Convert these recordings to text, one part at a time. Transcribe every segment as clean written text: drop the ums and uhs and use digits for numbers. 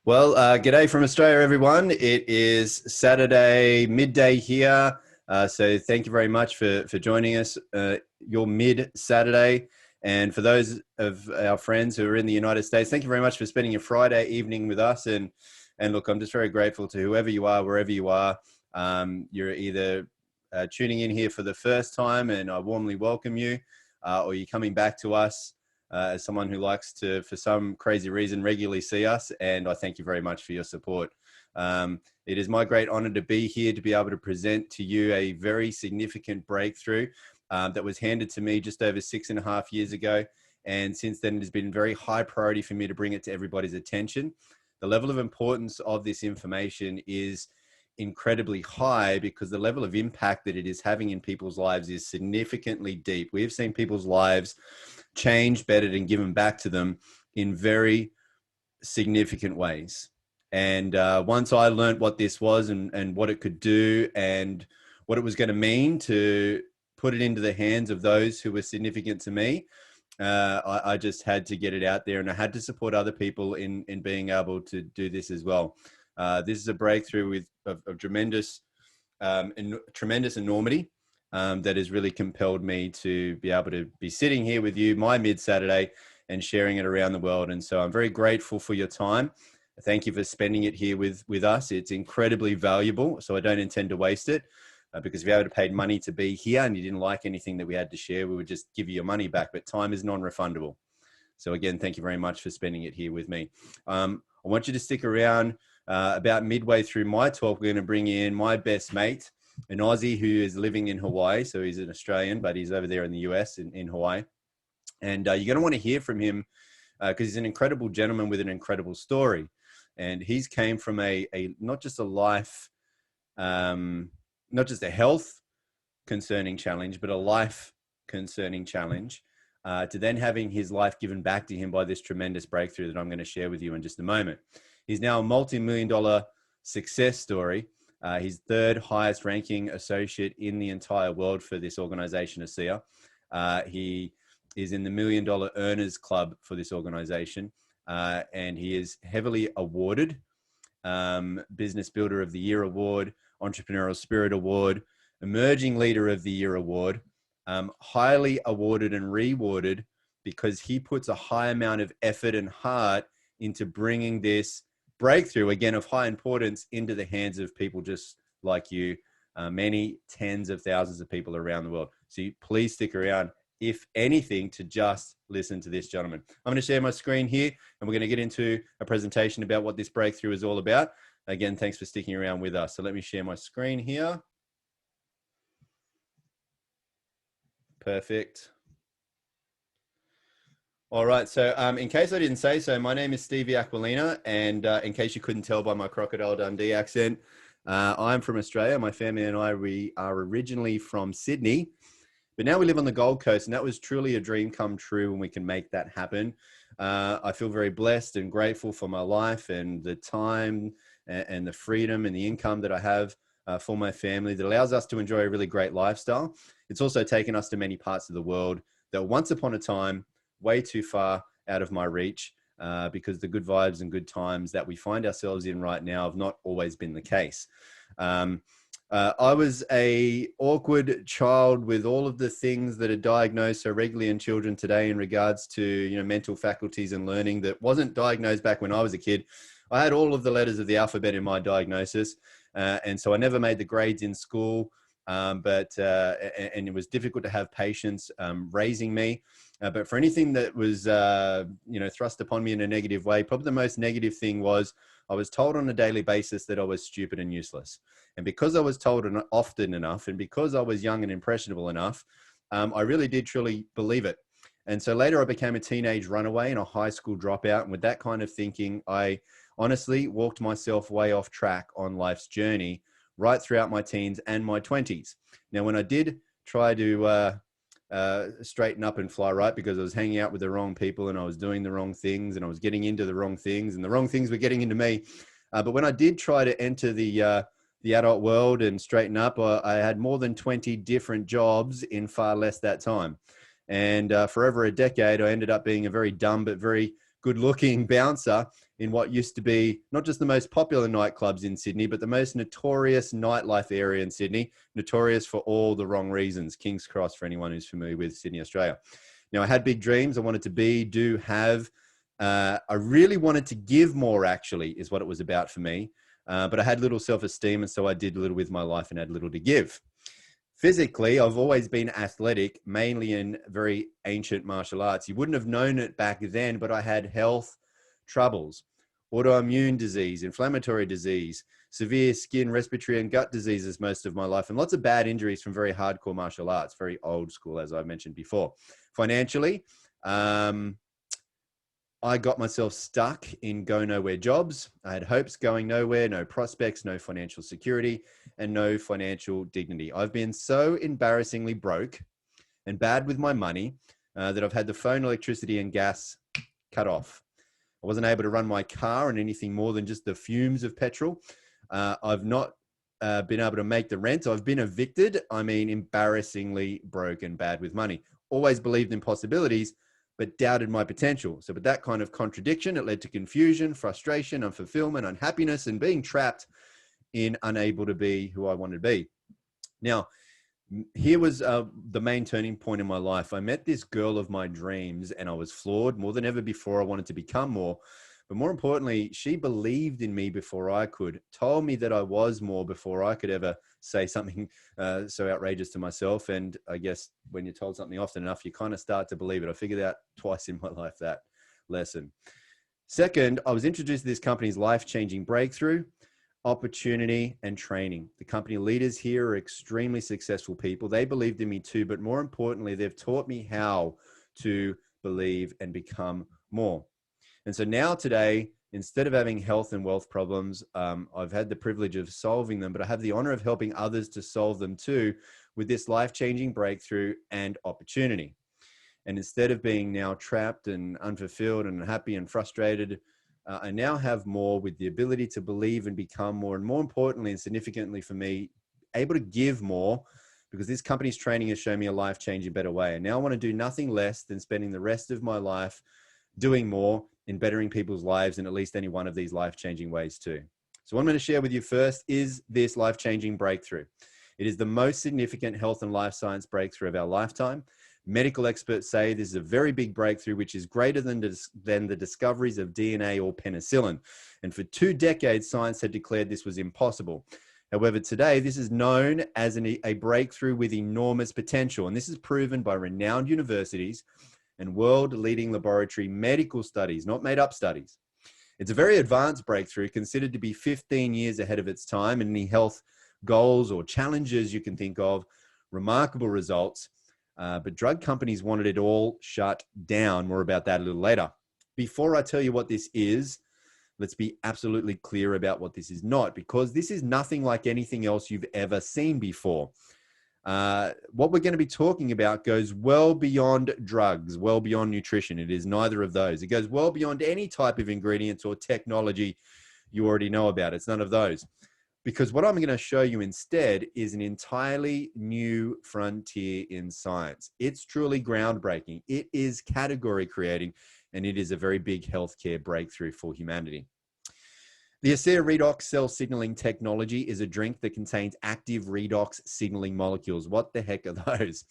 Well, g'day from Australia, everyone. It is Saturday midday here. So thank you very much for joining us, your mid Saturday. And for those of our friends who are in the United States, thank you very much for spending your Friday evening with us. And look, I'm just very grateful to whoever you are, wherever you are. You're either tuning in here for the first time, and I warmly welcome you, or you're coming back to us as someone who likes to, for some crazy reason, regularly see us. And I thank you very much for your support. It is my great honor to be here to be able to present to you a very significant breakthrough that was handed to me just over 6.5 years ago. And since then, it has been very high priority for me to bring it to everybody's attention. The level of importance of this information is incredibly high because the level of impact that it is having in people's lives is significantly deep. We have seen people's lives change, bettered, and given back to them in very significant ways. And once I learned what this was and what it could do and what it was going to mean to put it into the hands of those who were significant to me, I just had to get it out there, and I had to support other people in being able to do this as well. This is a breakthrough of tremendous enormity that has really compelled me to be able to be sitting here with you, my mid-Saturday, and sharing it around the world. And so I'm very grateful for your time. Thank you for spending it here with us. It's incredibly valuable, so I don't intend to waste it. Because if you had paid money to be here and you didn't like anything that we had to share, we would just give you your money back. But time is non-refundable. So again, thank you very much for spending it here with me. I want you to stick around. About midway through my talk, we're going to bring in my best mate, an Aussie who is living in Hawaii. So he's an Australian, but he's over there in the US in Hawaii. And you're going to want to hear from him because he's an incredible gentleman with an incredible story. And he's came from a not just a life, not just a health concerning challenge, but a life concerning challenge, to then having his life given back to him by this tremendous breakthrough that I'm going to share with you in just a moment. He's now a multi-million-dollar success story. He's third highest ranking associate in the entire world for this organization, ASEA. He is in the $1 Million Earners Club for this organization, and he is heavily awarded. Business Builder of the Year Award, Entrepreneurial Spirit Award, Emerging Leader of the Year Award, highly awarded and rewarded because he puts a high amount of effort and heart into bringing this breakthrough, again, of high importance, into the hands of people just like you, many tens of thousands of people around the world. So please stick around, if anything, to just listen to this gentleman. I'm going to share my screen here, and we're going to get into a presentation about what this breakthrough is all about. Again, thanks for sticking around with us. So let me share my screen here. Perfect. All right, so in case I didn't say so, my name is Stevie Aquilina, and in case you couldn't tell by my Crocodile Dundee accent, I'm from Australia. My family and we are originally from Sydney, but now we live on the Gold Coast, and that was truly a dream come true when we can make that happen. I feel very blessed and grateful for my life and the time and the freedom and the income that I have for my family that allows us to enjoy a really great lifestyle. It's also taken us to many parts of the world that once upon a time, way too far out of my reach, because the good vibes and good times that we find ourselves in right now have not always been the case. I was a awkward child with all of the things that are diagnosed so regularly in children today in regards to mental faculties and learning that wasn't diagnosed back when I was a kid. I had all of the letters of the alphabet in my diagnosis, and so I never made the grades in school. And it was difficult to have patience raising me. But for anything that was, thrust upon me in a negative way, probably the most negative thing was I was told on a daily basis that I was stupid and useless. And because I was told often enough, and because I was young and impressionable enough, I really did truly believe it. And so later I became a teenage runaway and a high school dropout. And with that kind of thinking, I honestly walked myself way off track on life's journey right throughout my teens and my 20s. Now, when I did try to straighten up and fly right, because I was hanging out with the wrong people and I was doing the wrong things and I was getting into the wrong things and the wrong things were getting into me. But when I did try to enter the adult world and straighten up, I had more than 20 different jobs in far less that time. And for over a decade, I ended up being a very dumb but very good-looking bouncer in what used to be not just the most popular nightclubs in Sydney, but the most notorious nightlife area in Sydney, notorious for all the wrong reasons. King's Cross, for anyone who's familiar with Sydney, Australia. Now, I had big dreams. I wanted to be, do, have. I really wanted to give more, actually, is what it was about for me. But I had little self-esteem, and so I did little with my life and had little to give. Physically, I've always been athletic, mainly in very ancient martial arts. You wouldn't have known it back then, but I had health troubles, autoimmune disease, inflammatory disease, severe skin, respiratory, and gut diseases most of my life, and lots of bad injuries from very hardcore martial arts, very old school, as I mentioned before. Financially, I got myself stuck in go nowhere jobs. I had hopes going nowhere, no prospects, no financial security, and no financial dignity. I've been so embarrassingly broke and bad with my money that I've had the phone, electricity, and gas cut off. I wasn't able to run my car on anything more than just the fumes of petrol. I've not been able to make the rent. I've been evicted. I mean, embarrassingly broke and bad with money. Always believed in possibilities, but doubted my potential. So with that kind of contradiction, it led to confusion, frustration, unfulfillment, unhappiness, and being trapped in unable to be who I wanted to be. Now, here was the main turning point in my life. I met this girl of my dreams, and I was flawed more than ever before. I wanted to become more. But more importantly, she believed in me before I could, told me that I was more before I could ever say something so outrageous to myself. And I guess when you're told something often enough, you kind of start to believe it. I figured out twice in my life that lesson. Second, I was introduced to this company's life-changing breakthrough, opportunity, and training. The company leaders here are extremely successful people. They believed in me too, but more importantly, they've taught me how to believe and become more. And so now today, instead of having health and wealth problems, I've had the privilege of solving them, but I have the honor of helping others to solve them too with this life-changing breakthrough and opportunity. And instead of being now trapped and unfulfilled and unhappy and frustrated, I now have more with the ability to believe and become more, and more importantly and significantly for me, able to give more, because this company's training has shown me a life-changing better way. And now I want to do nothing less than spending the rest of my life doing more in bettering people's lives in at least any one of these life-changing ways too. So what I'm going to share with you first is this life-changing breakthrough. It is the most significant health and life science breakthrough of our lifetime. Medical experts say this is a very big breakthrough, which is greater than the discoveries of DNA or penicillin. And for 2 decades, science had declared this was impossible. However, today, this is known as a breakthrough with enormous potential. And this is proven by renowned universities and world-leading laboratory medical studies, not made-up studies. It's a very advanced breakthrough, considered to be 15 years ahead of its time in any health goals or challenges you can think of. Remarkable results, but drug companies wanted it all shut down. More about that a little later. Before I tell you what this is, let's be absolutely clear about what this is not, because this is nothing like anything else you've ever seen before. What we're going to be talking about goes well beyond drugs, well beyond nutrition. It is neither of those. It goes well beyond any type of ingredients or technology you already know about. It's none of those. Because what I'm going to show you instead is an entirely new frontier in science. It's truly groundbreaking. It is category creating, and it is a very big healthcare breakthrough for humanity. The Discover Redox cell signaling technology is a drink that contains active redox signaling molecules. What the heck are those?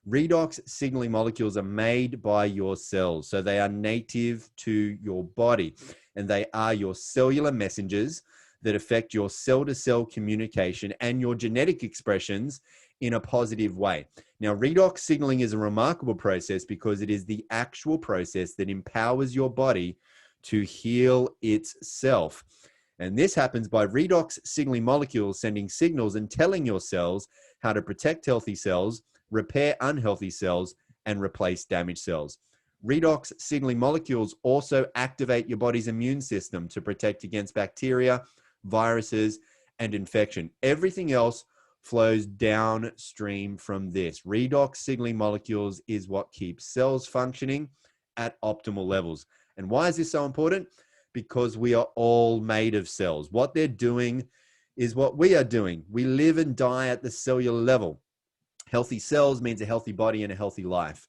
Redox signaling molecules are made by your cells, so they are native to your body, and they are your cellular messengers that affect your cell-to-cell communication and your genetic expressions in a positive way. Now, redox signaling is a remarkable process because it is the actual process that empowers your body to heal itself. And this happens by redox signaling molecules sending signals and telling your cells how to protect healthy cells, repair unhealthy cells, and replace damaged cells. Redox signaling molecules also activate your body's immune system to protect against bacteria, viruses, and infection. Everything else flows downstream from this. Redox signaling molecules is what keeps cells functioning at optimal levels. And why is this so important? Because we are all made of cells. What they're doing is what we are doing. We live and die at the cellular level. Healthy cells means a healthy body and a healthy life.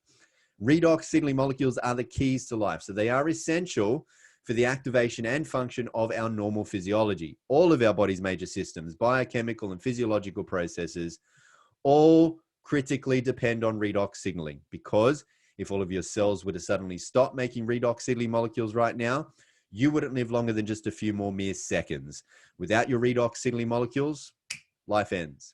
Redox signaling molecules are the keys to life. So they are essential for the activation and function of our normal physiology. All of our body's major systems, biochemical and physiological processes, all critically depend on redox signaling, because if all of your cells were to suddenly stop making redox signaling molecules right now, you wouldn't live longer than just a few more mere seconds. Without your redox signaling molecules, life ends.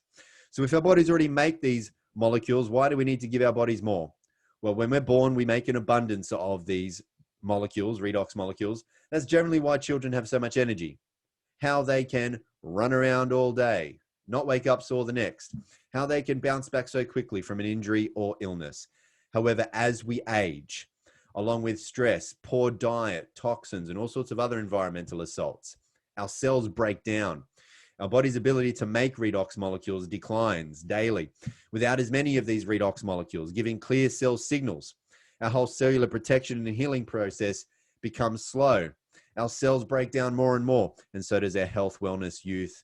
So if our bodies already make these molecules, why do we need to give our bodies more? Well, when we're born, we make an abundance of these molecules, redox molecules. That's generally why children have so much energy. How they can run around all day, not wake up sore the next. How they can bounce back so quickly from an injury or illness. However, as we age, along with stress, poor diet, toxins, and all sorts of other environmental assaults, our cells break down. Our body's ability to make redox molecules declines daily without as many of these redox molecules, giving clear cell signals. Our whole cellular protection and healing process becomes slow. Our cells break down more and more, and so does our health, wellness, youth,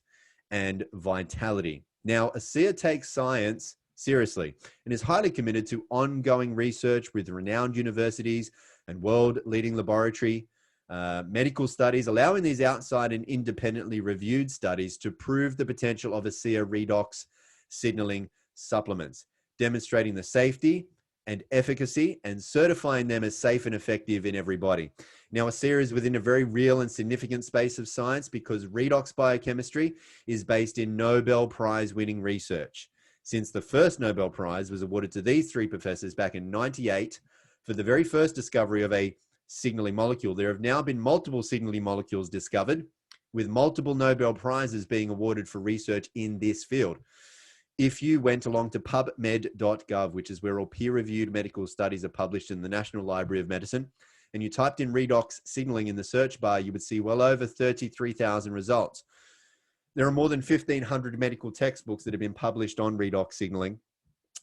and vitality. Now, ASEA takes science seriously and is highly committed to ongoing research with renowned universities and world-leading laboratory medical studies, allowing these outside and independently reviewed studies to prove the potential of ASEA redox signaling supplements, demonstrating the safety and efficacy and certifying them as safe and effective in everybody. Now, ASEA is within a very real and significant space of science because redox biochemistry is based in Nobel Prize winning research. Since the first Nobel Prize was awarded to these three professors back in '98 for the very first discovery of a signaling molecule, there have now been multiple signaling molecules discovered, with multiple Nobel Prizes being awarded for research in this field. If you went along to pubmed.gov, which is where all peer-reviewed medical studies are published in the National Library of Medicine, and you typed in redox signaling in the search bar, you would see well over 33,000 results. There are more than 1,500 medical textbooks that have been published on redox signaling.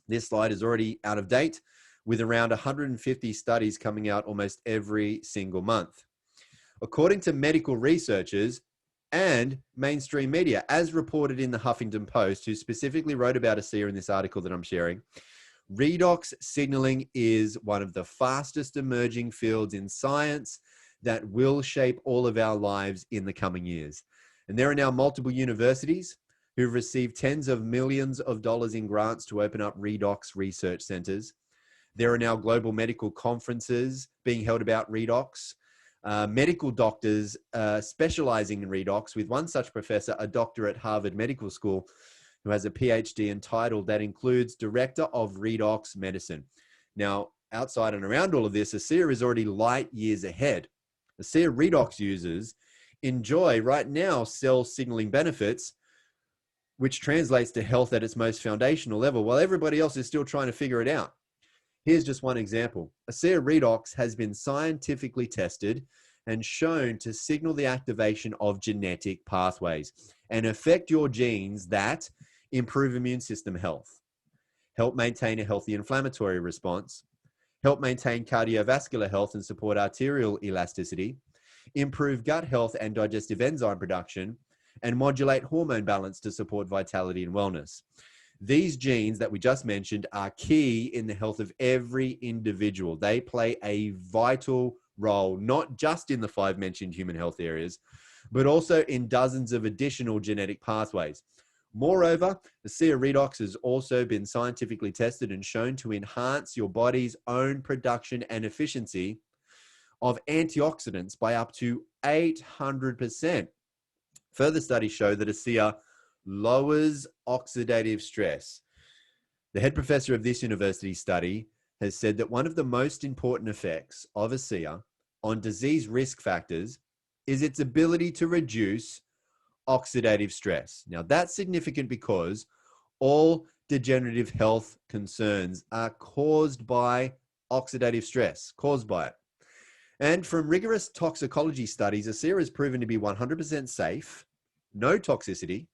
This slide is already out of date, with around 150 studies coming out almost every single month. According to medical researchers and mainstream media, as reported in the Huffington Post, who specifically wrote about ASEA in this article that I'm sharing, redox signaling is one of the fastest emerging fields in science that will shape all of our lives in the coming years. And there are now multiple universities who've received tens of millions of dollars in grants to open up redox research centers. There are now global medical conferences being held about redox. Medical doctors specializing in redox, with one such professor, a doctor at Harvard Medical School, who has a PhD and title that includes Director of Redox Medicine. Now, outside and around all of this, ASEA is already light years ahead. ASEA redox users enjoy right now cell signaling benefits, which translates to health at its most foundational level, while everybody else is still trying to figure it out. Here's just one example. ASEA redox has been scientifically tested and shown to signal the activation of genetic pathways and affect your genes that improve immune system health, help maintain a healthy inflammatory response, help maintain cardiovascular health and support arterial elasticity, improve gut health and digestive enzyme production, and modulate hormone balance to support vitality and wellness. These genes that we just mentioned are key in the health of every individual. They play a vital role, not just in the 5 mentioned human health areas, but also in dozens of additional genetic pathways. Moreover, the ASEA redox has also been scientifically tested and shown to enhance your body's own production and efficiency of antioxidants by up to 800%. Further studies show that ASEA lowers oxidative stress. The head professor of this university study has said that one of the most important effects of ASEA on disease risk factors is its ability to reduce oxidative stress. Now, that's significant because all degenerative health concerns are caused by oxidative stress, caused by it. And from rigorous toxicology studies, ASEA has proven to be 100% safe, no toxicity.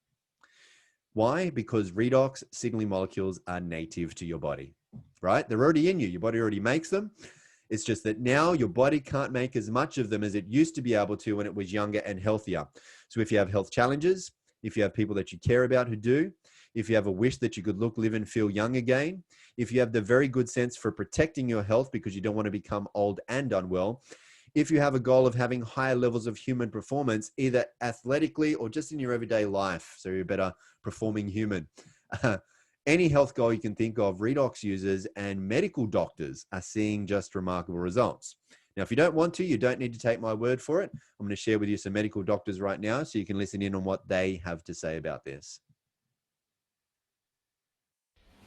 Why? Because redox signaling molecules are native to your body, right? They're already in you. Your body already makes them. It's just that now your body can't make as much of them as it used to be able to when it was younger and healthier. So if you have health challenges, if you have people that you care about who do, if you have a wish that you could look, live, and feel young again, if you have the very good sense for protecting your health because you don't want to become old and unwell, if you have a goal of having higher levels of human performance, either athletically or just in your everyday life, so you're a better performing human. Any health goal you can think of, redox users and medical doctors are seeing just remarkable results. Now, if you don't want to, you don't need to take my word for it. I'm going to share with you some medical doctors right now so you can listen in on what they have to say about this.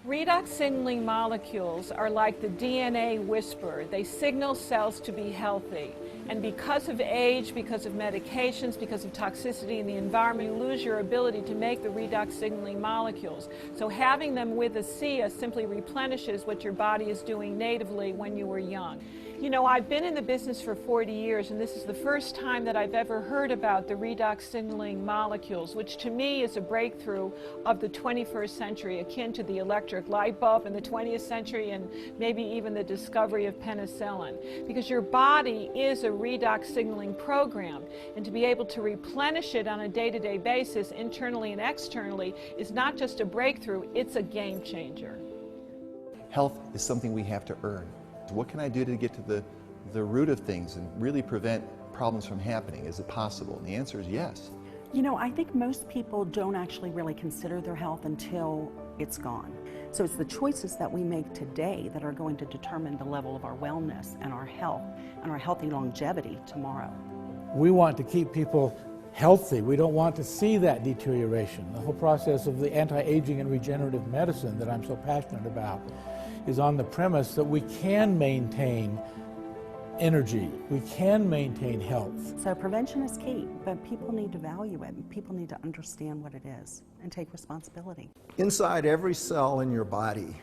Redox signaling molecules are like the DNA whisperer. They signal cells to be healthy. And because of age, because of medications, because of toxicity in the environment, you lose your ability to make the redox signaling molecules. So having them with ASEA simply replenishes what your body is doing natively when you were young. You know, I've been in the business for 40 years, and this is the first time that I've ever heard about the redox signaling molecules, which to me is a breakthrough of the 21st century, akin to the electric light bulb in the 20th century and maybe even the discovery of penicillin. Because your body is a redox signaling program, and to be able to replenish it on a day-to-day basis, internally and externally, is not just a breakthrough, it's a game changer. Health is something we have to earn. What can I do to get to the root of things and really prevent problems from happening? Is it possible? And the answer is yes. You know, I think most people don't actually really consider their health until it's gone. So it's the choices that we make today that are going to determine the level of our wellness and our health and our healthy longevity tomorrow. We want to keep people healthy. We don't want to see that deterioration. The whole process of the anti-aging and regenerative medicine that I'm so passionate about is on the premise that we can maintain energy, we can maintain health. So prevention is key, but people need to value it, and people need to understand what it is and take responsibility. Inside every cell in your body,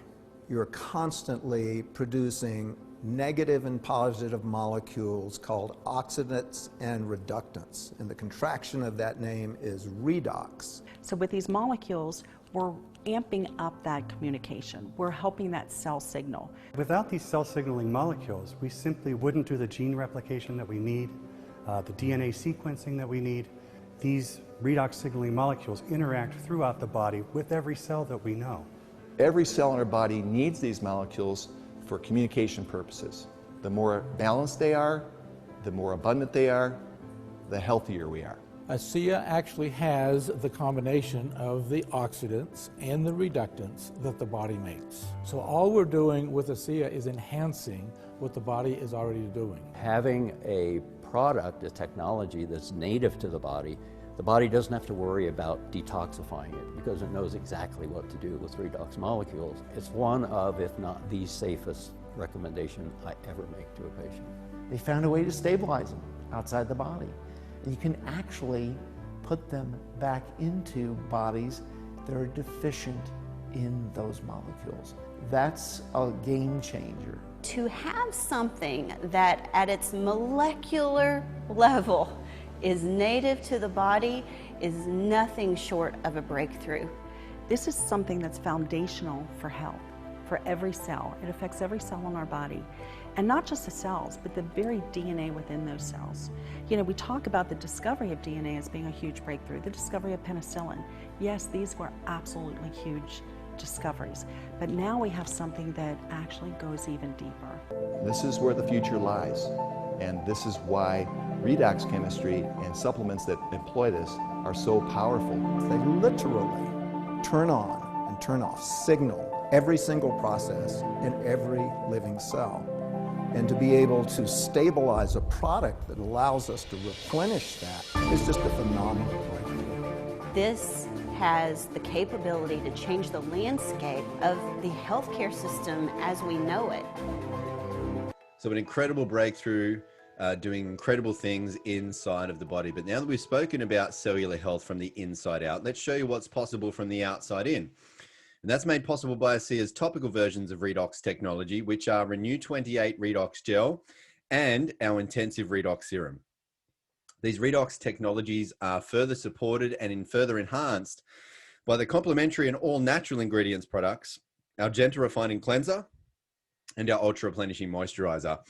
you're constantly producing negative and positive molecules called oxidants and reductants, and the contraction of that name is redox. So with these molecules, we're amping up that communication. We're helping that cell signal. Without these cell signaling molecules, we simply wouldn't do the gene replication that we need, the DNA sequencing that we need. These redox signaling molecules interact throughout the body with every cell that we know. Every cell in our body needs these molecules for communication purposes. The more balanced they are, the more abundant they are, the healthier we are. ASEA actually has the combination of the oxidants and the reductants that the body makes. So all we're doing with ASEA is enhancing what the body is already doing. Having a product, a technology that's native to the body doesn't have to worry about detoxifying it because it knows exactly what to do with redox molecules. It's one of, if not the safest recommendation I ever make to a patient. They found a way to stabilize them outside the body. And you can actually put them back into bodies that are deficient in those molecules. That's a game changer. To have something that at its molecular level is native to the body is nothing short of a breakthrough. This is something that's foundational for health, for every cell. It affects every cell in our body. And not just the cells, but the very DNA within those cells. You know, we talk about the discovery of DNA as being a huge breakthrough, the discovery of penicillin. Yes, these were absolutely huge discoveries, but now we have something that actually goes even deeper. This is where the future lies, and this is why redox chemistry and supplements that employ this are so powerful. They literally turn on and turn off, signal every single process in every living cell. And to be able to stabilize a product that allows us to replenish that is just a phenomenal breakthrough. This has the capability to change the landscape of the healthcare system as we know it. So an incredible breakthrough, doing incredible things inside of the body. But now that we've spoken about cellular health from the inside out, let's show you what's possible from the outside in. And that's made possible by ASEA's topical versions of redox technology, which are Renew 28 Redox Gel and our Intensive Redox Serum. These redox technologies are further supported and further enhanced by the complementary and all natural ingredients products, our Gentle Refining Cleanser, and our Ultra Replenishing Moisturizer.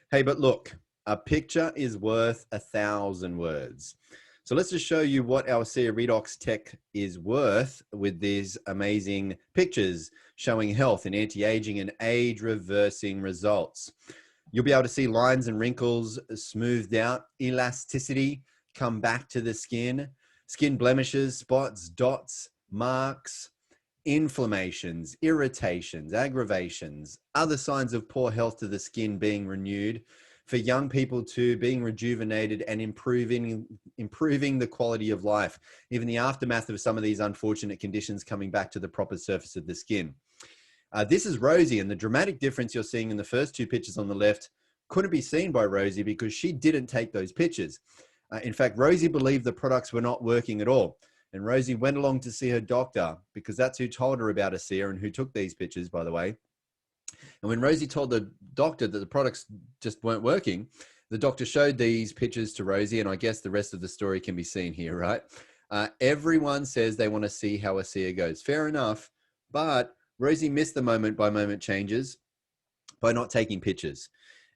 Hey, but look, a picture is worth 1,000 words. So let's just show you what our ASEA Redox tech is worth with these amazing pictures showing health and anti-aging and age reversing results. You'll be able to see lines and wrinkles smoothed out, elasticity come back to the skin, skin blemishes, spots, dots, marks, inflammations, irritations, aggravations, other signs of poor health to the skin being renewed, for young people too, being rejuvenated and improving the quality of life, even the aftermath of some of these unfortunate conditions coming back to the proper surface of the skin. This is Rosie, and the dramatic difference you're seeing in the first two pictures on the left couldn't be seen by Rosie because she didn't take those pictures. In fact, Rosie believed the products were not working at all. And Rosie went along to see her doctor because that's who told her about ASEA and who took these pictures, by the way. And when Rosie told the doctor that the products just weren't working, the doctor showed these pictures to Rosie, and I guess the rest of the story can be seen here, right? Everyone says they want to see how ASEA goes. Fair enough, but Rosie missed the moment by moment changes by not taking pictures.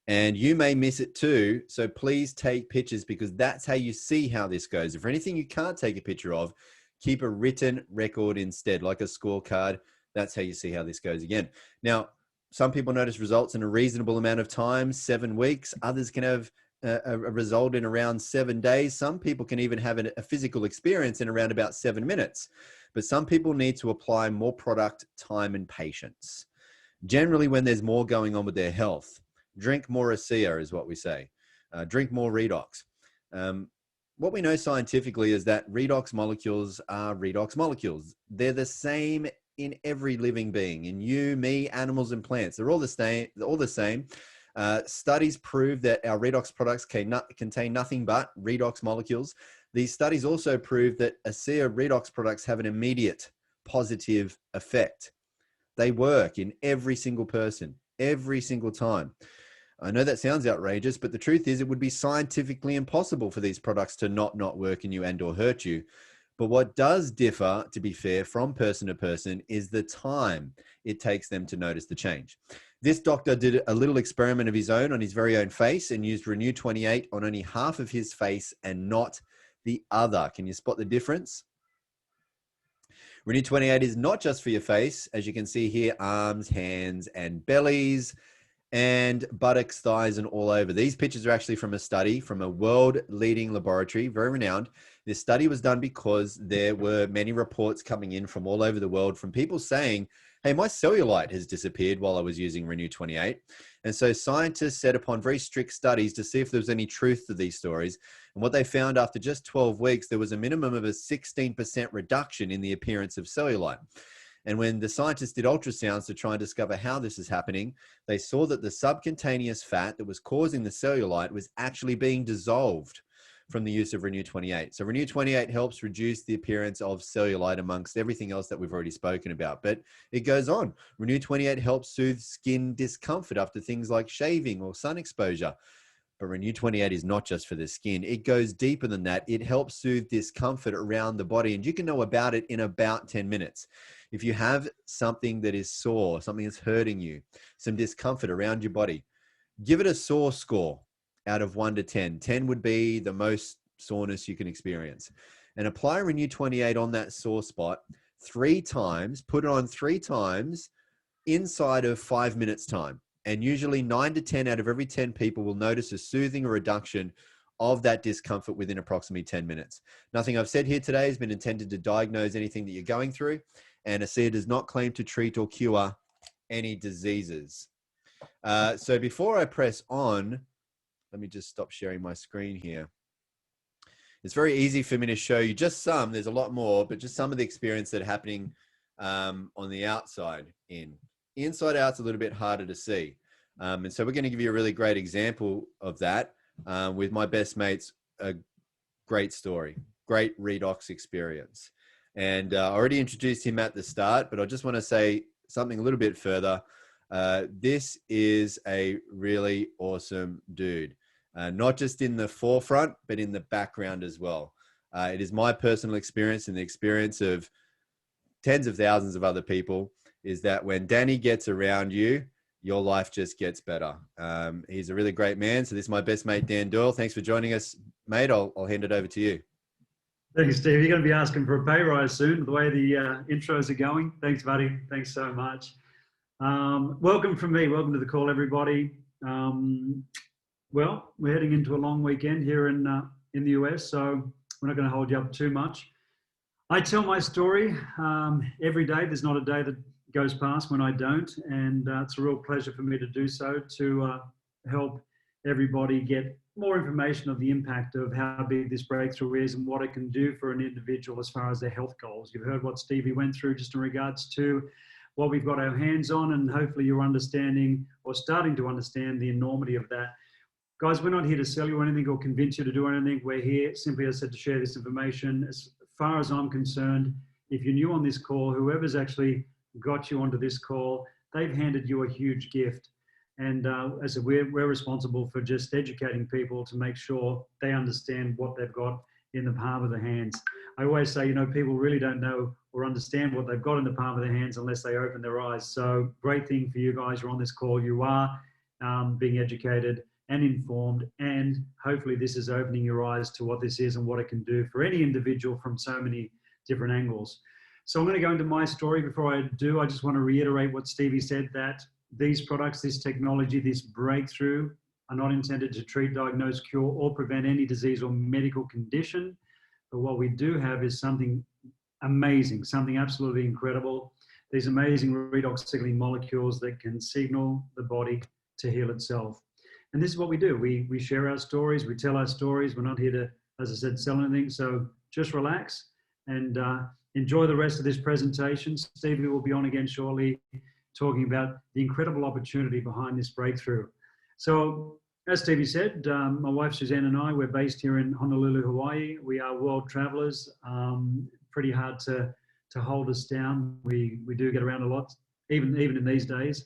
And you may miss it too, so please take pictures because that's how you see how this goes. If for anything you can't take a picture of, keep a written record instead, like a scorecard. That's how you see how this goes again. Now, some people notice results in a reasonable amount of time, 7 weeks. Others can have a result in around 7 days. Some people can even have a physical experience in around about 7 minutes. But some people need to apply more product, time, and patience. Generally, when there's more going on with their health, drink more ASEA is what we say. Drink more Redox. What we know scientifically is that redox molecules are redox molecules. They're the same in every living being, in you, me, animals, and plants. They're all the same. Studies prove that our redox products contain nothing but redox molecules. These studies also prove that ASEA redox products have an immediate positive effect. They work in every single person, every single time. I know that sounds outrageous, but the truth is it would be scientifically impossible for these products to not work in you and or hurt you. But what does differ, to be fair, from person to person is the time it takes them to notice the change. This doctor did a little experiment of his own on his very own face and used Renew 28 on only half of his face and not the other. Can you spot the difference? Renew 28 is not just for your face. As you can see here, arms, hands, and bellies, and buttocks, thighs, and all over. These pictures are actually from a study from a world-leading laboratory, very renowned. This study was done because there were many reports coming in from all over the world from people saying, hey, my cellulite has disappeared while I was using Renew 28. And so scientists set upon very strict studies to see if there was any truth to these stories. And what they found after just 12 weeks, there was a minimum of a 16% reduction in the appearance of cellulite. And when the scientists did ultrasounds to try and discover how this is happening, they saw that the subcutaneous fat that was causing the cellulite was actually being dissolved from the use of Renew 28. So Renew 28 helps reduce the appearance of cellulite amongst everything else that we've already spoken about. But it goes on. Renew 28 helps soothe skin discomfort after things like shaving or sun exposure. But Renew 28 is not just for the skin. It goes deeper than that. It helps soothe discomfort around the body, and you can know about it in about 10 minutes. If you have something that is sore, something that's hurting you, some discomfort around your body, give it a sore score out of 1 to 10. 10 would be the most soreness you can experience. And apply Renew 28 on that sore spot 3 times, put it on 3 times inside of 5 minutes time. And usually 9 to 10 out of every 10 people will notice a soothing or reduction of that discomfort within approximately 10 minutes. Nothing I've said here today has been intended to diagnose anything that you're going through, and ASEA does not claim to treat or cure any diseases. So before I press on, let me just stop sharing my screen here. It's very easy for me to show you just some, there's a lot more, but just some of the experience that are happening on the outside in. Inside out's a little bit harder to see. And so we're going to give you a really great example of that with my best mate's great story, great redox experience. And I already introduced him at the start, but I just want to say something a little bit further. This is a really awesome dude, not just in the forefront, but in the background as well. It is my personal experience and the experience of tens of thousands of other people is that when Danny gets around you, your life just gets better. He's a really great man. So this is my best mate, Dan Doyle. Thanks for joining us, mate. I'll hand it over to you. Thanks, Steve. You're going to be asking for a pay rise soon, the way the intros are going. Thanks, buddy. Thanks so much. Welcome from me. Welcome to the call, everybody. Well, we're heading into a long weekend here in the US, so we're not going to hold you up too much. I tell my story every day. There's not a day that goes past when I don't, and it's a real pleasure for me to do so, to help everybody get more information of the impact of how big this breakthrough is and what it can do for an individual as far as their health goals. You've heard what Stevie went through just in regards to what we've got our hands on, and hopefully you're understanding or starting to understand the enormity of that. Guys, we're not here to sell you anything or convince you to do anything. We're here simply, as I said, to share this information. As far as I'm concerned, if you're new on this call, whoever's actually got you onto this call, they've handed you a huge gift. And as I said, we're responsible for just educating people to make sure they understand what they've got in the palm of their hands. I always say, people really don't know or understand what they've got in the palm of their hands unless they open their eyes. So great thing for you guys, you're on this call, you are being educated and informed, and hopefully this is opening your eyes to what this is and what it can do for any individual from so many different angles. So I'm going to go into my story. Before I do, I just want to reiterate what Stevie said, that these products, this technology, this breakthrough are not intended to treat, diagnose, cure, or prevent any disease or medical condition. But what we do have is something amazing, something absolutely incredible. These amazing redox signaling molecules that can signal the body to heal itself. And this is what we do. We share our stories, we tell our stories. We're not here to, as I said, sell anything. So just relax and enjoy the rest of this presentation. Stevie will be on again shortly, talking about the incredible opportunity behind this breakthrough. So, as Stevie said, my wife Suzanne and I, we're based here in Honolulu, Hawaii. We are world travelers. Pretty hard to hold us down. We do get around a lot, even in these days,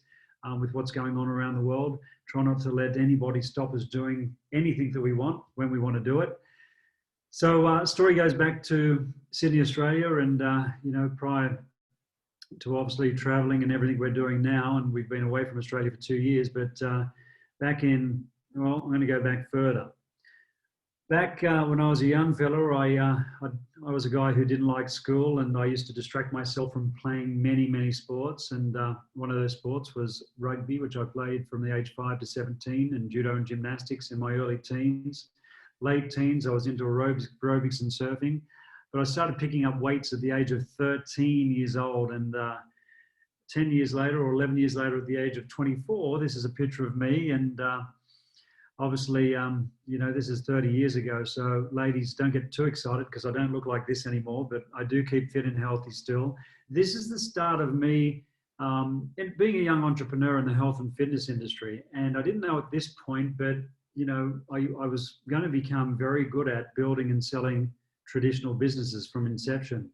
with what's going on around the world. Try not to let anybody stop us doing anything that we want when we want to do it. So, story goes back to Sydney, Australia, and prior to obviously traveling and everything we're doing now, and we've been away from Australia for 2 years, but back in, well, I'm going to go back further. Back when I was a young fella, I was a guy who didn't like school, and I used to distract myself from playing many sports, and one of those sports was rugby, which I played from the age 5 to 17, and judo and gymnastics in my early teens. Late teens, I was into aerobics and surfing. But I started picking up weights at the age of 13 years old, and 10 years later or 11 years later at the age of 24, this is a picture of me. And obviously, this is 30 years ago. So ladies, don't get too excited because I don't look like this anymore, but I do keep fit and healthy still. This is the start of me being a young entrepreneur in the health and fitness industry. And I didn't know at this point, but I was going to become very good at building and selling traditional businesses from inception.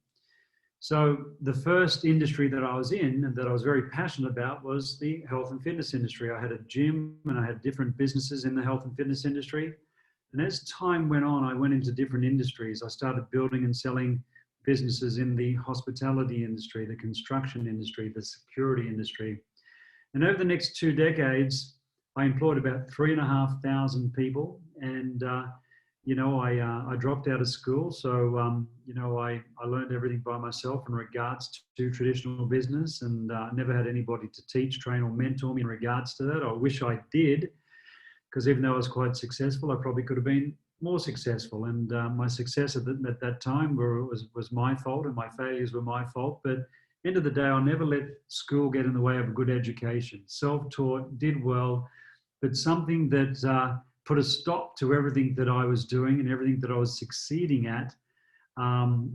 So the first industry that I was in and that I was very passionate about was the health and fitness industry. I had a gym and I had different businesses in the health and fitness industry. And as time went on, I went into different industries. I started building and selling businesses in the hospitality industry, the construction industry, the security industry. And over the next 2 decades, I employed about 3,500 people, and I dropped out of school, so I learned everything by myself in regards to traditional business, and never had anybody to teach, train, or mentor me in regards to that. I wish I did, because even though I was quite successful, I probably could have been more successful. And my success at that time was my fault, and my failures were my fault. But end of the day, I never let school get in the way of a good education. Self-taught, did well, but something that put a stop to everything that I was doing and everything that I was succeeding at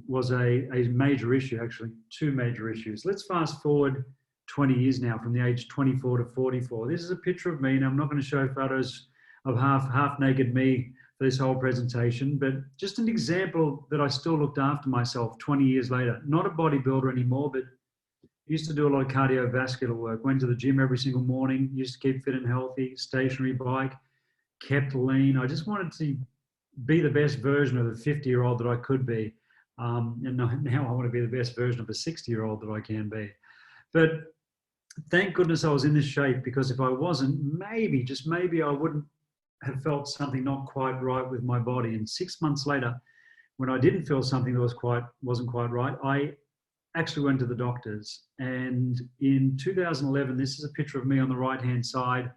was a major issue, actually, 2 major issues. Let's fast forward 20 years now, from the age 24 to 44. This is a picture of me, and I'm not going to show photos of half-naked me for this whole presentation, but just an example that I still looked after myself 20 years later. Not a bodybuilder anymore, but used to do a lot of cardiovascular work, went to the gym every single morning, used to keep fit and healthy, stationary bike, kept lean. I just wanted to be the best version of a 50-year-old that I could be. And now I want to be the best version of a 60-year-old that I can be. But thank goodness I was in this shape, because if I wasn't, maybe, just maybe, I wouldn't have felt something not quite right with my body. And 6 months later, when I didn't feel something that wasn't quite right, I actually went to the doctors. And in 2011, this is a picture of me on the right-hand side,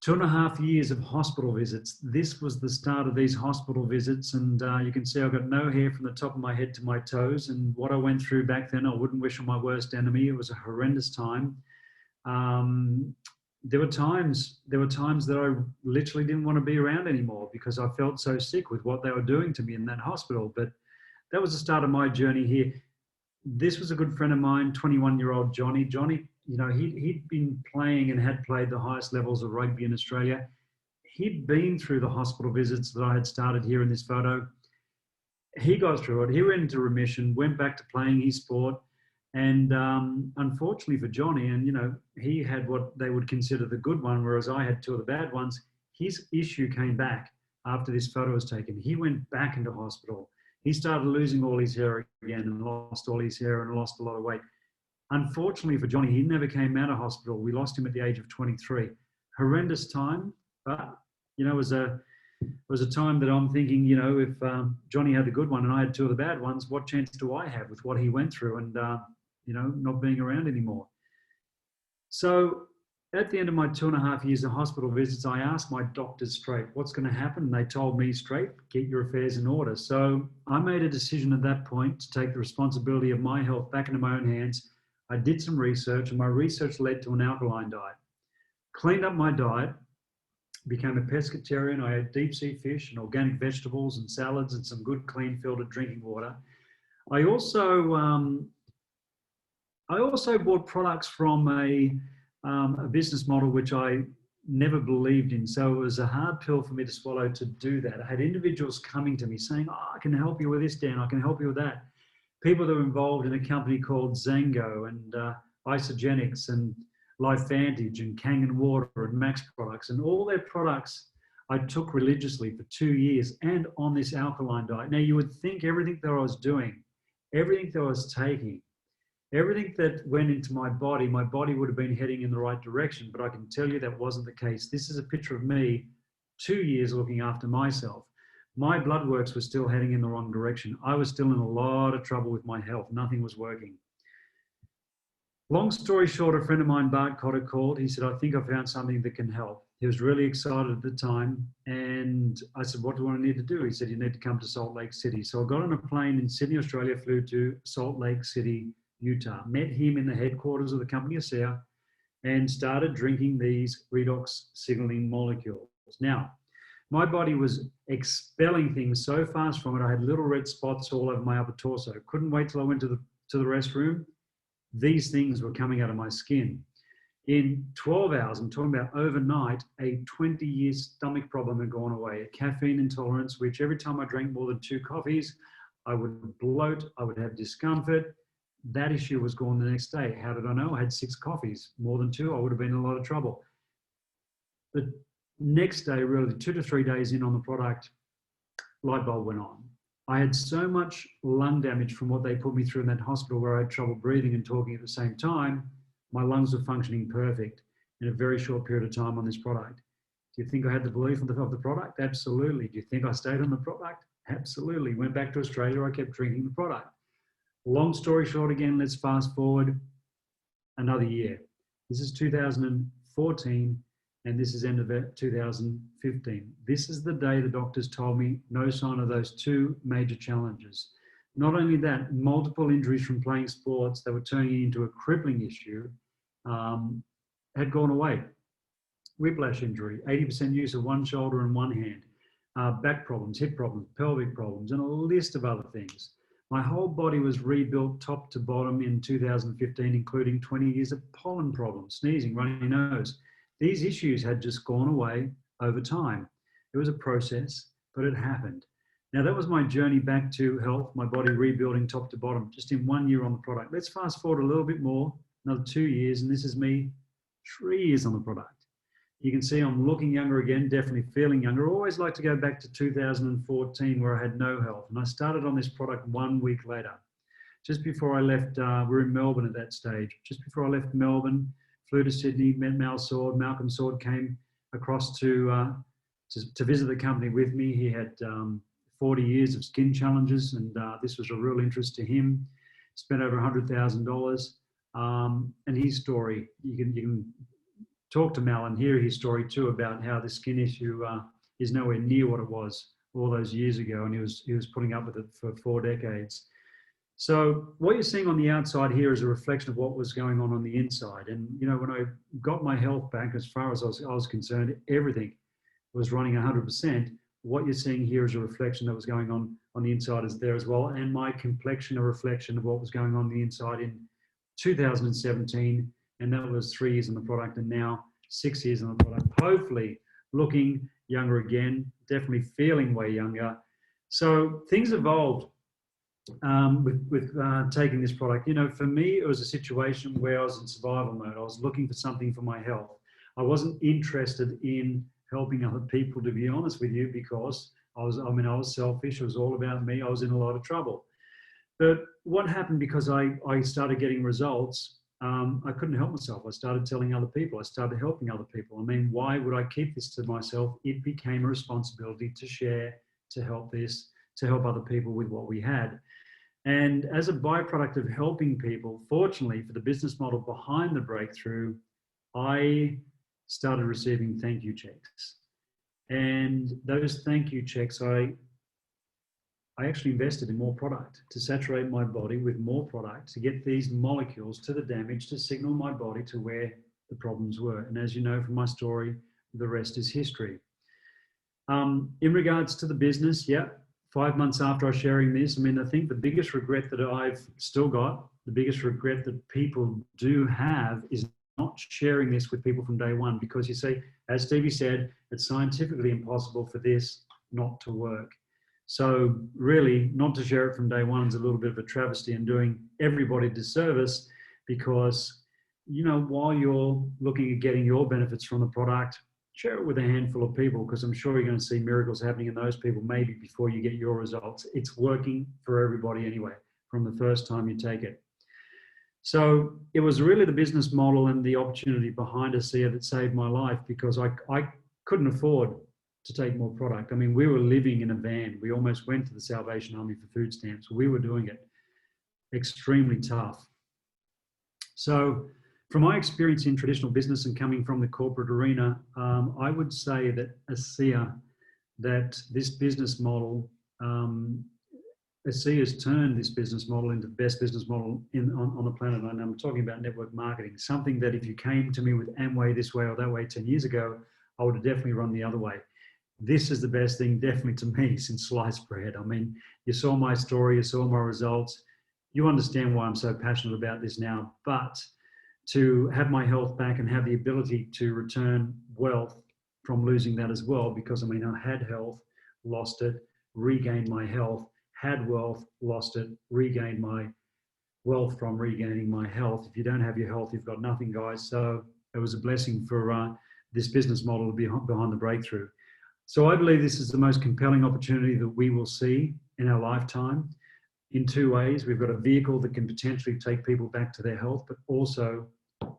2.5 years of hospital visits. This was the start of these hospital visits. And you can see I've got no hair from the top of my head to my toes. And what I went through back then, I wouldn't wish on my worst enemy. It was a horrendous time. There were times that I literally didn't want to be around anymore because I felt so sick with what they were doing to me in that hospital. But that was the start of my journey here. This was a good friend of mine, 21-year-old Johnny. Johnny, you know, he'd been playing and had played the highest levels of rugby in Australia. He'd been through the hospital visits that I had started here in this photo. He got through it. He went into remission, went back to playing his sport. And unfortunately for Johnny, and you know, he had what they would consider the good one, whereas I had two of the bad ones. His issue came back after this photo was taken. He went back into hospital. He started losing all his hair again and lost all his hair and lost a lot of weight. Unfortunately for Johnny, he never came out of hospital. We lost him at the age of 23. Horrendous time, but you know, it was a time that I'm thinking, you know, if Johnny had the good one and I had two of the bad ones, what chance do I have with what he went through and, you know, not being around anymore? So at the end of my 2.5 years of hospital visits, I asked my doctors straight, what's going to happen? And they told me straight, get your affairs in order. So I made a decision at that point to take the responsibility of my health back into my own hands. I did some research, and my research led to an alkaline diet. Cleaned up my diet, became a pescatarian. I ate deep sea fish and organic vegetables and salads and some good clean filtered drinking water. I also bought products from a business model which I never believed in. So it was a hard pill for me to swallow to do that. I had individuals coming to me saying, oh, I can help you with this, Dan, I can help you with that. People that were involved in a company called Zango and Isogenics and LifeVantage and Kangen Water and Max products, and all their products I took religiously for 2 years and on this alkaline diet. Now you would think everything that I was doing, everything that I was taking, everything that went into my body would have been heading in the right direction, but I can tell you that wasn't the case. This is a picture of me 2 years looking after myself. My blood works were still heading in the wrong direction. I was still in a lot of trouble with my health. Nothing was working. Long story short, a friend of mine, Bart Cotter, called. He said, I think I found something that can help. He was really excited at the time. And I said, what do I need to do? He said, you need to come to Salt Lake City. So I got on a plane in Sydney, Australia, flew to Salt Lake City, Utah, met him in the headquarters of the company ASEA and started drinking these redox signaling molecules. Now, my body was expelling things so fast from it. I had little red spots all over my upper torso. Couldn't wait till I went to the restroom. These things were coming out of my skin. In 12 hours, I'm talking about overnight, a 20-year stomach problem had gone away, a caffeine intolerance, which every time I drank more than 2 coffees, I would bloat, I would have discomfort. That issue was gone the next day. How did I know? I had 6 coffees, more than 2, I would have been in a lot of trouble. The next day, really 2 to 3 days in on the product, light bulb went on. I had so much lung damage from what they put me through in that hospital where I had trouble breathing and talking at the same time. My lungs were functioning perfect in a very short period of time on this product. Do you think I had the belief of the product? Absolutely. Do you think I stayed on the product? Absolutely. Went back to Australia, I kept drinking the product. Long story short, again, let's fast forward another year. This is 2014, and this is end of 2015. This is the day the doctors told me no sign of those 2 major challenges. Not only that, multiple injuries from playing sports that were turning into a crippling issue had gone away. Whiplash injury, 80% use of one shoulder and one hand, back problems, hip problems, pelvic problems, and a list of other things. My whole body was rebuilt top to bottom in 2015, including 20 years of pollen problems, sneezing, runny nose. These issues had just gone away over time. It was a process, but it happened. Now that was my journey back to health, my body rebuilding top to bottom, just in 1 year on the product. Let's fast forward a little bit more, another 2 years, and this is me 3 years on the product. You can see I'm looking younger again, definitely feeling younger. I always like to go back to 2014 where I had no health. And I started on this product 1 week later. Just before I left, we're in Melbourne at that stage. Just before I left Melbourne, flew to Sydney, met Malcolm Sword came across to visit the company with me. He had 40 years of skin challenges, and this was a real interest to him. Spent over $100,000. And his story, you can talk to Mal and hear his story too about how the skin issue is nowhere near what it was all those years ago, and he was putting up with it for 4 decades. So what you're seeing on the outside here is a reflection of what was going on the inside. And you know, when I got my health back, as far as I was concerned, everything was running 100%. What you're seeing here is a reflection that was going on the inside is there as well, and my complexion a reflection of what was going on the inside in 2017, and that was 3 years on the product, and now 6 years on the product. Hopefully looking younger again, definitely feeling way younger. So things evolved with taking this product. You know, for me, it was a situation where I was in survival mode. I was looking for something for my health. I wasn't interested in helping other people, to be honest with you, because I was selfish. It was all about me. I was in a lot of trouble. But what happened, because I started getting results, I couldn't help myself. I started telling other people. I started helping other people. I mean, why would I keep this to myself? It became a responsibility to share, to help other people with what we had. And as a byproduct of helping people, fortunately for the business model behind the breakthrough, I started receiving thank you checks. And those thank you checks, I actually invested in more product to saturate my body with more product to get these molecules to the damage, to signal my body to where the problems were. And as you know from my story, the rest is history. In regards to the business, 5 months after I was sharing this, I mean, I think the biggest regret that I've still got, the biggest regret that people do have is not sharing this with people from day one, because you see, as Stevie said, it's scientifically impossible for this not to work. So really, not to share it from day one is a little bit of a travesty and doing everybody a disservice, because, you know, while you're looking at getting your benefits from the product, share it with a handful of people, because I'm sure you're going to see miracles happening in those people maybe before you get your results. It's working for everybody anyway, from the first time you take it. So it was really the business model and the opportunity behind ASEA that saved my life, because I couldn't afford to take more product. I mean, we were living in a van. We almost went to the Salvation Army for food stamps. We were doing it extremely tough. So from my experience in traditional business and coming from the corporate arena, I would say that ASEA, that this business model, ASEA has turned this business model into the best business model on the planet. And I'm talking about network marketing, something that if you came to me with Amway this way or that way 10 years ago, I would have definitely run the other way. This is the best thing, definitely to me, since sliced bread. I mean, you saw my story, you saw my results. You understand why I'm so passionate about this now. But to have my health back and have the ability to return wealth from losing that as well, because I mean, I had health, lost it, regained my health, had wealth, lost it, regained my wealth from regaining my health. If you don't have your health, you've got nothing, guys. So it was a blessing for this business model to be behind the breakthrough. So I believe this is the most compelling opportunity that we will see in our lifetime in two ways. We've got a vehicle that can potentially take people back to their health, but also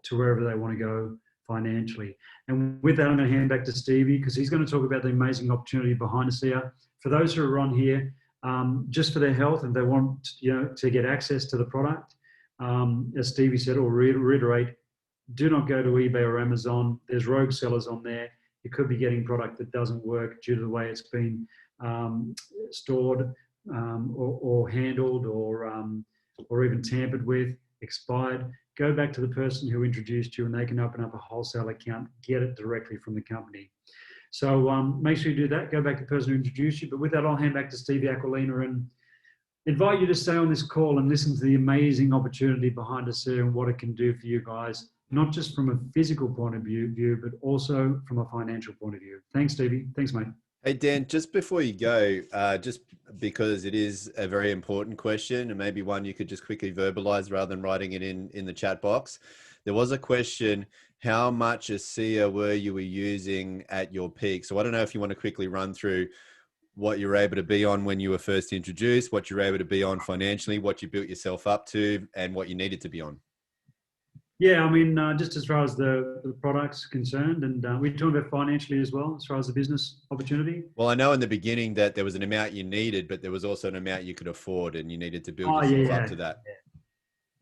to wherever they want to go financially. And with that, I'm going to hand back to Stevie, because he's going to talk about the amazing opportunity behind ASEA. For those who are on here, just for their health, and they want, you know, to get access to the product, as Stevie said, or reiterate, do not go to eBay or Amazon. There's rogue sellers on there. You could be getting product that doesn't work due to the way it's been stored or handled or even tampered with, expired. Go back to the person who introduced you, and they can open up a wholesale account, get it directly from the company. So make sure you do that. Go back to the person who introduced you. But with that, I'll hand back to Stevie Aquilina and invite you to stay on this call and listen to the amazing opportunity behind ASEA and what it can do for you guys, not just from a physical point of view, but also from a financial point of view. Thanks, Stevie. Thanks, mate. Hey, Dan, just before you go, just because it is a very important question, and maybe one you could just quickly verbalize rather than writing it in the chat box. There was a question, how much ASEA were you using at your peak? So I don't know if you want to quickly run through what you were able to be on when you were first introduced, what you were able to be on financially, what you built yourself up to, and what you needed to be on. Yeah, I mean, just as far as the product's concerned, and we're talking about financially as well, as far as the business opportunity. Well, I know in the beginning that there was an amount you needed, but there was also an amount you could afford, and you needed to build Oh, yourself up yeah. to that.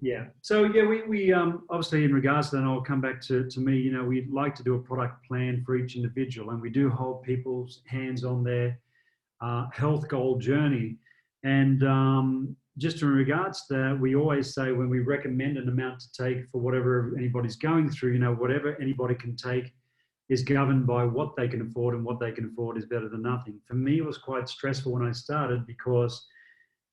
Yeah. So yeah, we obviously in regards to that, and I'll come back to me. You know, we'd like to do a product plan for each individual, and we do hold people's hands on their health goal journey. And just in regards to that, we always say when we recommend an amount to take for whatever anybody's going through, you know, whatever anybody can take is governed by what they can afford, and what they can afford is better than nothing. For me, it was quite stressful when I started, because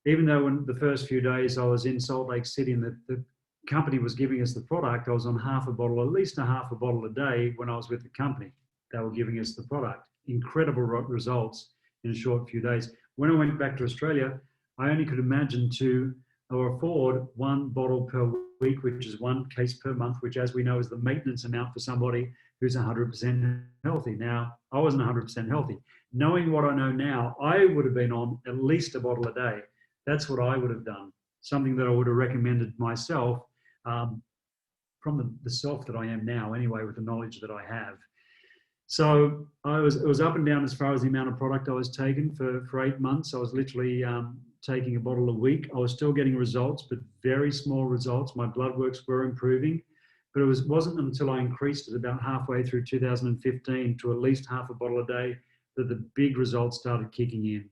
even though in the first few days I was in Salt Lake City and the company was giving us the product, I was on half a bottle, at least a half a bottle a day when I was with the company. They were giving us the product. Incredible results in a short few days. When I went back to Australia, I only could imagine to or afford one bottle per week, which is one case per month, which, as we know, is the maintenance amount for somebody who's 100% healthy. Now, I wasn't 100% healthy. Knowing what I know now, I would have been on at least a bottle a day. That's what I would have done. Something that I would have recommended myself, from the self that I am now anyway, with the knowledge that I have. So it was up and down as far as the amount of product I was taking for 8 months. I was literally taking a bottle a week. I was still getting results, but very small results. My blood works were improving, but it wasn't until I increased it about halfway through 2015 to at least half a bottle a day that the big results started kicking in.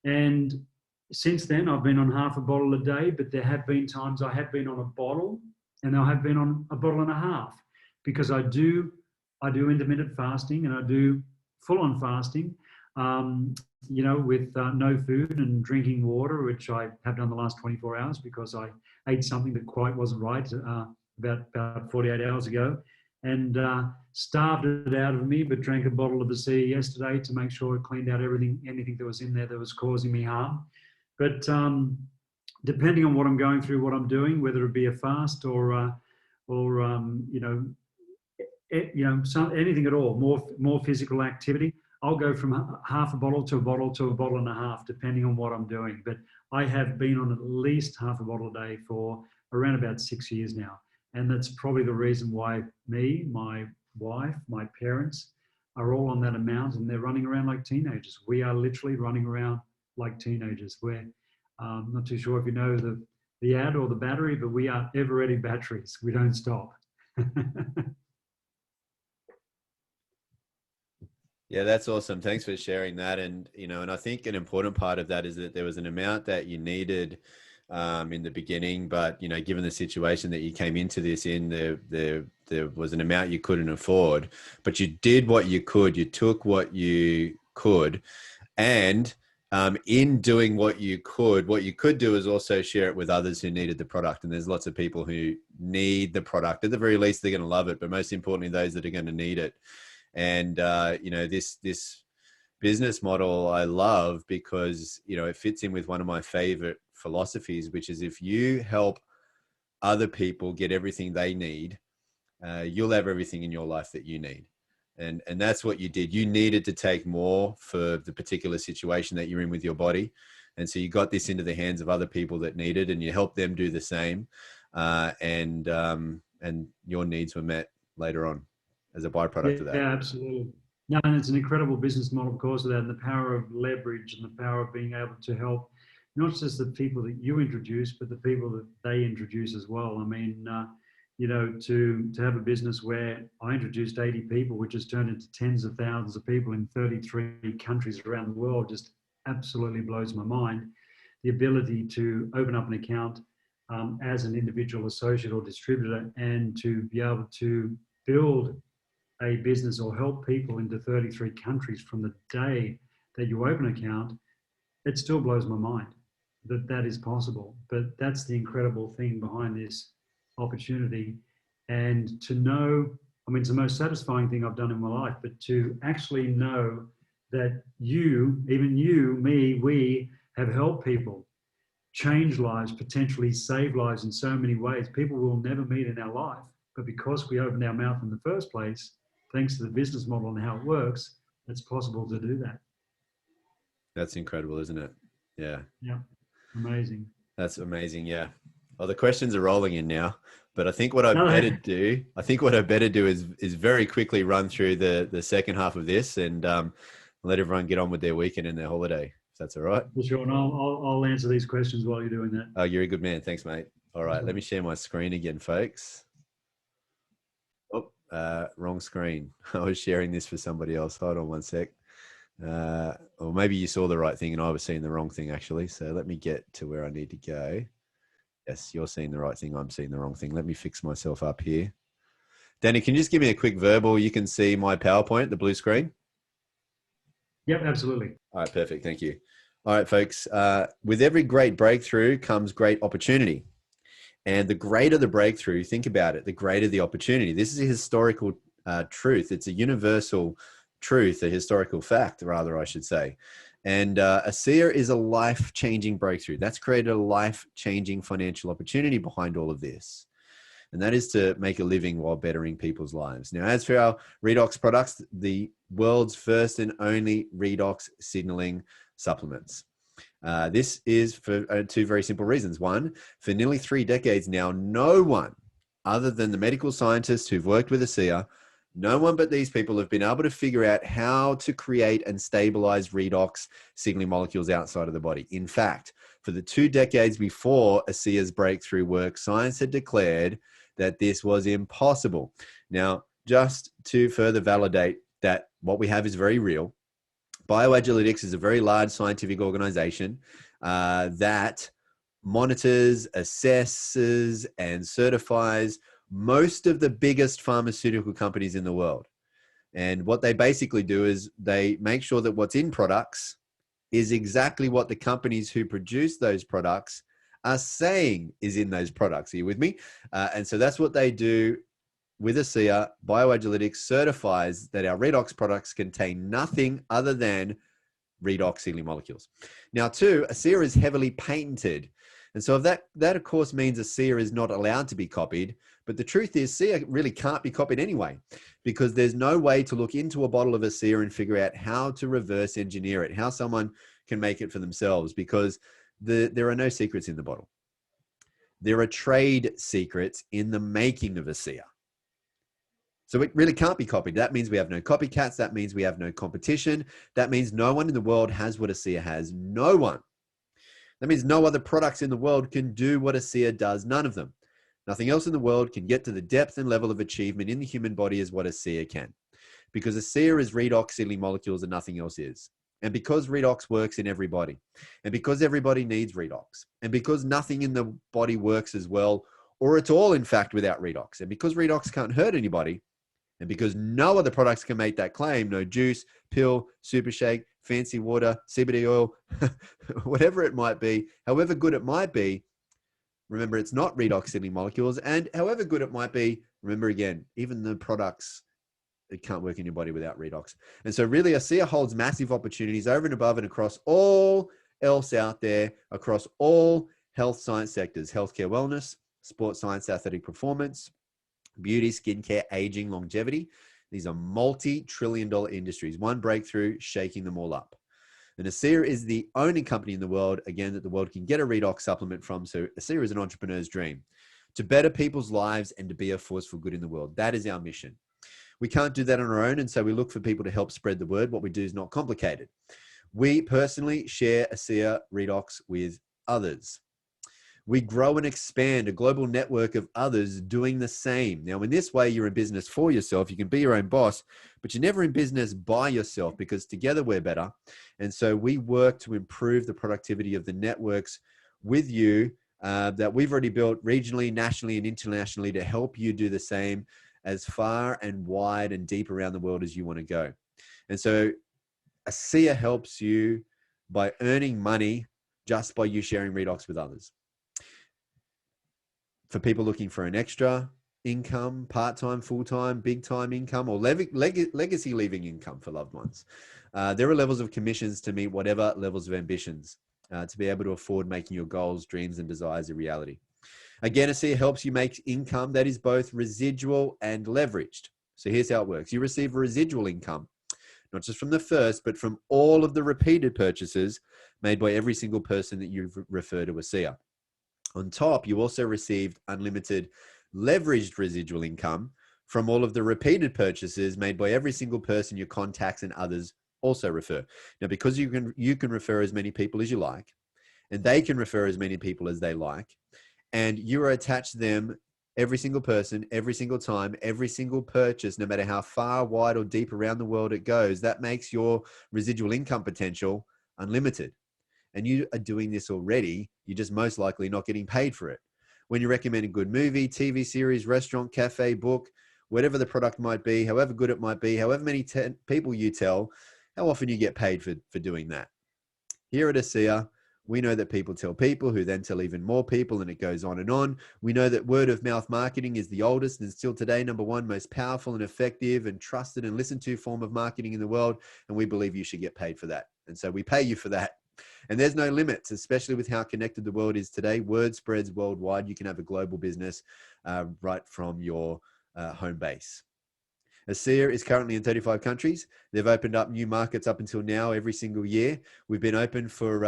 And since then, I've been on half a bottle a day, but there have been times I have been on a bottle, and I have been on a bottle and a half, because I do intermittent fasting, and I do full-on fasting, you know, with no food and drinking water, which I have done the last 24 hours because I ate something that quite wasn't right about 48 hours ago, and starved it out of me, but drank a bottle of the sea yesterday to make sure it cleaned out anything that was in there that was causing me harm. But depending on what I'm going through, what I'm doing, whether it be a fast or anything at all, more physical activity, I'll go from half a bottle to a bottle and a half, depending on what I'm doing. But I have been on at least half a bottle a day for around about 6 years now. And that's probably the reason why me, my wife, my parents are all on that amount, and they're running around like teenagers. We are literally running around like teenagers. We're not too sure if you know the ad or the battery, but we are ever-ready batteries. We don't stop. Yeah, that's awesome. Thanks for sharing that. And, you know, and I think an important part of that is that there was an amount that you needed in the beginning, but, you know, given the situation that you came into this in, there was an amount you couldn't afford, but you did what you could. You took what you could, and in doing what you could do is also share it with others who needed the product. And there's lots of people who need the product. At the very least, they're going to love it, but most importantly, those that are going to need it. And, you know, this business model I love because, you know, it fits in with one of my favorite philosophies, which is if you help other people get everything they need, you'll have everything in your life that you need. And that's what you did. You needed to take more for the particular situation that you're in with your body. And so you got this into the hands of other people that need it, and you helped them do the same. And your needs were met later on as a byproduct of that. Yeah, absolutely. No, and it's an incredible business model because of that, and the power of leverage and the power of being able to help not just the people that you introduce, but the people that they introduce as well. I mean, you know, to have a business where I introduced 80 people, which has turned into tens of thousands of people in 33 countries around the world, just absolutely blows my mind. The ability to open up an account as an individual associate or distributor, and to be able to build a business or help people into 33 countries from the day that you open an account, it still blows my mind that is possible. But that's the incredible thing behind this opportunity. And to know, I mean, it's the most satisfying thing I've done in my life, but to actually know that you, even you, me, we have helped people change lives, potentially save lives in so many ways. People we'll never meet in our life, but because we opened our mouth in the first place, thanks to the business model and how it works, it's possible to do that. That's incredible, isn't it? Yeah. Yeah. Amazing. That's amazing. Yeah. Well, the questions are rolling in now, but I think what I better do is very quickly run through the second half of this and let everyone get on with their weekend and their holiday, if that's all right. For sure, and I'll answer these questions while you're doing that. Oh, you're a good man. Thanks, mate. All right, let me share my screen again, folks. Oh, wrong screen. I was sharing this for somebody else. Hold on one sec. Or maybe you saw the right thing and I was seeing the wrong thing, actually. So let me get to where I need to go. Yes, you're seeing the right thing. I'm seeing the wrong thing. Let me fix myself up here. Danny, can you just give me a quick verbal? You can see my PowerPoint, the blue screen. Yep, absolutely. All right, perfect. Thank you. All right, folks. With every great breakthrough comes great opportunity. And the greater the breakthrough, think about it, the greater the opportunity. This is a historical truth. It's a universal truth, a historical fact, rather, I should say. And ASEA is a life-changing breakthrough. That's created a life-changing financial opportunity behind all of this. And that is to make a living while bettering people's lives. Now, as for our Redox products, the world's first and only redox signaling supplements. This is for two very simple reasons. One, for nearly 3 decades now, no one other than the medical scientists who've worked with ASEA, no one but these people have been able to figure out how to create and stabilize redox signaling molecules outside of the body. In fact, for the 2 decades before ASEA's breakthrough work, science had declared that this was impossible. Now, just to further validate that what we have is very real, Bioagilitics is a very large scientific organization that monitors, assesses, and certifies most of the biggest pharmaceutical companies in the world. And what they basically do is they make sure that what's in products is exactly what the companies who produce those products are saying is in those products. Are you with me? And so that's what they do with ASEA. Bioagilitics certifies that our redox products contain nothing other than redox signaling molecules. Now, two, ASEA is heavily patented. And so that of course means ASEA is not allowed to be copied. But the truth is, ASEA really can't be copied anyway, because there's no way to look into a bottle of ASEA and figure out how to reverse engineer it, how someone can make it for themselves, because there are no secrets in the bottle. There are trade secrets in the making of ASEA. So it really can't be copied. That means we have no copycats. That means we have no competition. That means no one in the world has what ASEA has. No one. That means no other products in the world can do what ASEA does. None of them. Nothing else in the world can get to the depth and level of achievement in the human body as what ASEA can. Because ASEA is redox signaling molecules and nothing else is. And because redox works in every body. And because everybody needs redox. And because nothing in the body works as well or at all, in fact, without redox. And because redox can't hurt anybody. And because no other products can make that claim, no juice, pill, super shake, fancy water, CBD oil, whatever it might be, however good it might be, remember, it's not redox signaling molecules. And however good it might be, remember again, even the products, it can't work in your body without redox. And so really, ASEA holds massive opportunities over and above and across all else out there, across all health science sectors, healthcare, wellness, sports science, athletic performance, beauty, skincare, aging, longevity. These are multi-trillion-dollar industries, one breakthrough shaking them all up. And ASEA is the only company in the world, again, that the world can get a redox supplement from. So ASEA is an entrepreneur's dream, to better people's lives and to be a force for good in the world. That is our mission. We can't do that on our own, and so we look for people to help spread the word. What we do is not complicated. We personally share ASEA Redox with others. We grow and expand a global network of others doing the same. Now, in this way, you're in business for yourself. You can be your own boss, but you're never in business by yourself, because together we're better. And so we work to improve the productivity of the networks with you that we've already built regionally, nationally, and internationally to help you do the same as far and wide and deep around the world as you want to go. And so ASEA helps you by earning money just by you sharing redox with others. For people looking for an extra income, part-time, full-time, big-time income, or legacy leaving income for loved ones, there are levels of commissions to meet whatever levels of ambitions to be able to afford making your goals, dreams, and desires a reality. Again, ASEA helps you make income that is both residual and leveraged. So here's how it works. You receive a residual income, not just from the first, but from all of the repeated purchases made by every single person that you refer to ASEA. On top, you also received unlimited leveraged residual income from all of the repeated purchases made by every single person your contacts and others also refer. Now, because you can refer as many people as you like, and they can refer as many people as they like, and you are attached to them, every single person, every single time, every single purchase, no matter how far, wide, or deep around the world it goes, that makes your residual income potential unlimited. And you are doing this already, you're just most likely not getting paid for it. When you recommend a good movie, TV series, restaurant, cafe, book, whatever the product might be, however good it might be, however many people you tell, how often you get paid for doing that. Here at ASEA, we know that people tell people who then tell even more people, and it goes on and on. We know that word of mouth marketing is the oldest and still today #1 most powerful and effective and trusted and listened to form of marketing in the world. And we believe you should get paid for that. And so we pay you for that. And there's no limits, especially with how connected the world is today. Word spreads worldwide. You can have a global business right from your home base. ASEA is currently in 35 countries. They've opened up new markets up until now every single year. We've been open for,